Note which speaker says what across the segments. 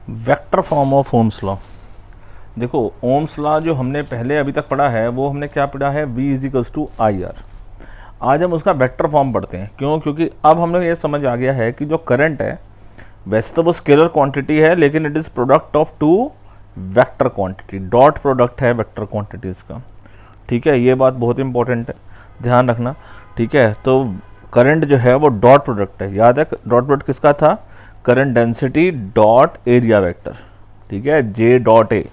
Speaker 1: Vector form of Ohm's law. देखो Ohm's law जो हमने पहले अभी तक पढ़ा है वो हमने क्या पढ़ा है, V is equals to I R. आज हम उसका वेक्टर फॉर्म पढ़ते हैं। क्यों? क्योंकि अब हमें ये समझ आ गया है कि जो करंट है वैसे तो वो स्केलर क्वांटिटी है, लेकिन it is product of two vector quantity, dot product है वेक्टर क्वांटिटीज़ का। ठीक है, ये बात बहुत इंपॉर्टेंट है, ध्यान रखना। ठीक है, तो करंट जो है वो डॉट प्रोडक्ट है। याद है डॉट प्रोडक्ट किसका था? Current density dot area vector. ठीक है, जे डॉट ए,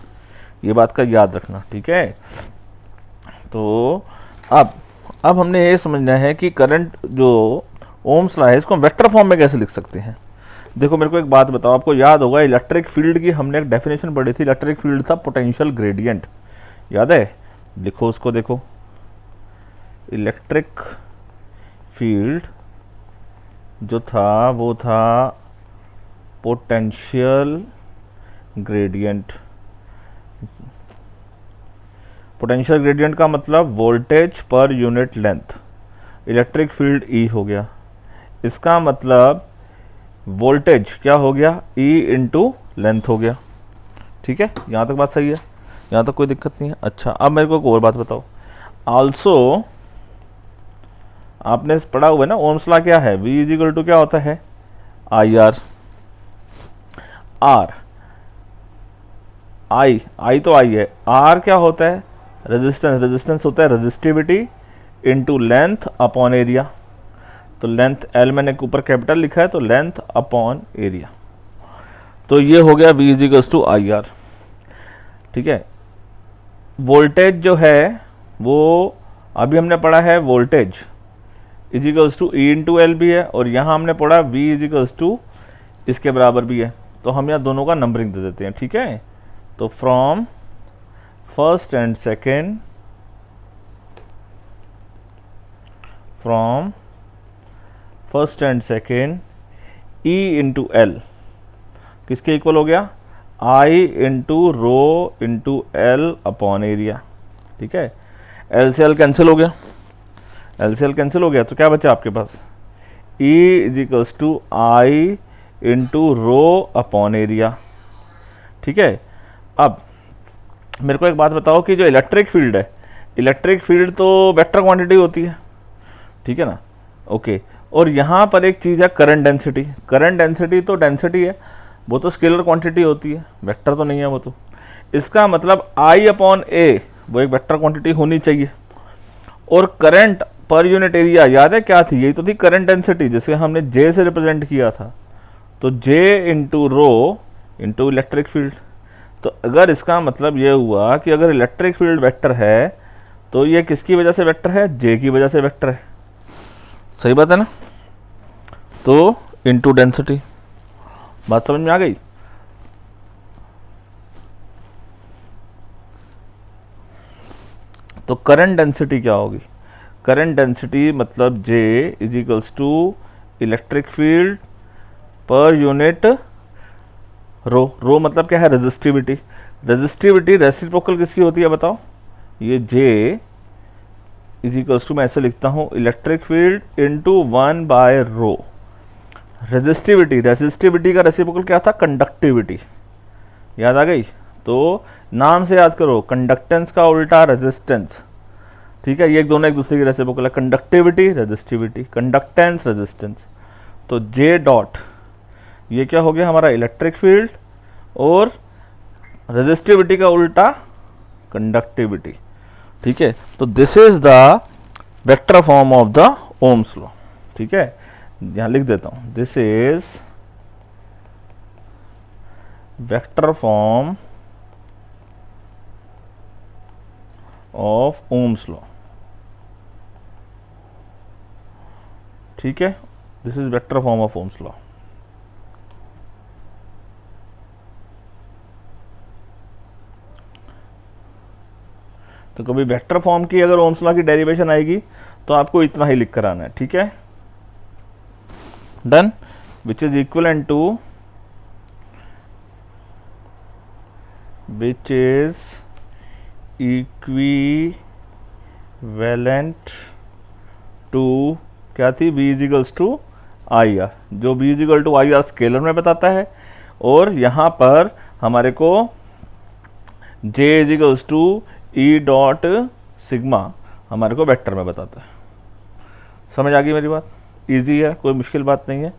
Speaker 1: ये बात का याद रखना। ठीक है, तो अब हमने ये समझना है कि करंट जो ओम्स लॉ है इसको हम वेक्टर फॉर्म में कैसे लिख सकते हैं। देखो मेरे को एक बात बताओ, आपको याद होगा इलेक्ट्रिक फील्ड की हमने एक डेफिनेशन पढ़ी थी। इलेक्ट्रिक फील्ड था पोटेंशियल ग्रेडियंट, याद है? लिखो उसको, देखो इलेक्ट्रिक फील्ड जो था वो था पोटेंशियल ग्रेडियंट। पोटेंशियल ग्रेडियंट का मतलब voltage per unit length. Electric field E हो गया, इसका मतलब वोल्टेज क्या हो गया, ई इंटू लेंथ हो गया। ठीक है, यहाँ तक बात सही है, यहाँ तक कोई दिक्कत नहीं है। अच्छा, अब मेरे को एक और बात बताओ। आल्सो आपने पढ़ा हुआ है ना ओम्स लॉ क्या है, V इज इक्वल टू क्या होता है, आई आर। आर आई तो आई है, आर क्या होता है, रेजिस्टेंस। रेजिस्टेंस होता है resistivity into length upon area. तो लेंथ एल मैंने ऊपर कैपिटल लिखा है, तो लेंथ अपॉन एरिया। तो ये हो गया V is equals to I R. ठीक है, वोल्टेज जो है वो अभी हमने पढ़ा है voltage is equals to E into L भी है, और यहाँ हमने पढ़ा V इज इक्वल्स टू इसके बराबर भी है। तो हम यहाँ दोनों का नंबरिंग दे देते हैं। ठीक है, तो from first and second, from first and second E into L किसके इक्वल हो गया, I into rho into L upon area. ठीक है, एल से एल कैंसिल हो गया, एल से एल कैंसिल हो गया, तो क्या बचा आपके पास, E is equals to I into rho upon area. ठीक है, अब मेरे को एक बात बताओ कि जो इलेक्ट्रिक फील्ड है, इलेक्ट्रिक फील्ड तो वेक्टर क्वांटिटी होती है, ठीक है ना? ओके, और यहाँ पर एक चीज़ है करंट डेंसिटी। करंट डेंसिटी तो डेंसिटी है, वो तो स्केलर क्वांटिटी होती है, वेक्टर तो नहीं है वो तो। इसका मतलब आई अपॉन ए वो एक वेक्टर क्वांटिटी होनी चाहिए। और करंट पर यूनिट एरिया याद है क्या थी, यही तो थी करंट डेंसिटी, जिसे हमने जे से रिप्रेजेंट किया था। तो J into rho into electric field. तो अगर इसका मतलब ये हुआ कि अगर इलेक्ट्रिक फील्ड वेक्टर है तो ये किसकी वजह से वेक्टर है, जे की वजह से वेक्टर है। सही बात है ना? तो इंटू डेंसिटी, बात समझ में आ गई? तो करंट डेंसिटी क्या होगी, करंट डेंसिटी मतलब J is equals to electric field per unit rho. Rho मतलब क्या है, रेजिस्टिविटी। रेजिस्टिविटी रेसिप्रोकल किसकी होती है बताओ, ये J इज इक्वल्स टू मैं ऐसे लिखता हूँ इलेक्ट्रिक फील्ड इंटू 1 बाय रो। रेजिस्टिविटी, रेजिस्टिविटी का रेसिप्रोकल क्या था, कंडक्टिविटी। याद आ गई? तो नाम से याद करो, कंडक्टेंस का उल्टा रेजिस्टेंस। ठीक है, ये दोनों एक दूसरे की रेसिप्रोकल है, कंडक्टिविटी रेजिस्टिविटी, कंडक्टेंस रेजिस्टेंस। तो J डॉट ये क्या हो गया हमारा इलेक्ट्रिक फील्ड, और रेजिस्टिविटी का उल्टा कंडक्टिविटी। ठीक है, तो this is the vector form of the Ohm's law. ठीक है, यहां लिख देता हूं, this is vector form of Ohm's law. ठीक है, this is vector form of Ohm's law. तो कभी वेक्टर फॉर्म की अगर ओम्स लॉ की डेरिवेशन आएगी तो आपको इतना ही लिख कर आना है। ठीक है, done, which is equivalent to, which is equivalent to क्या थी, V is equals to I R. जो V is equal to I R scalar में बताता है, और यहाँ पर हमारे को J is equals to E dot sigma हमारे को वेक्टर में बताता है। समझ आ गई मेरी बात? इजी है, कोई मुश्किल बात नहीं है।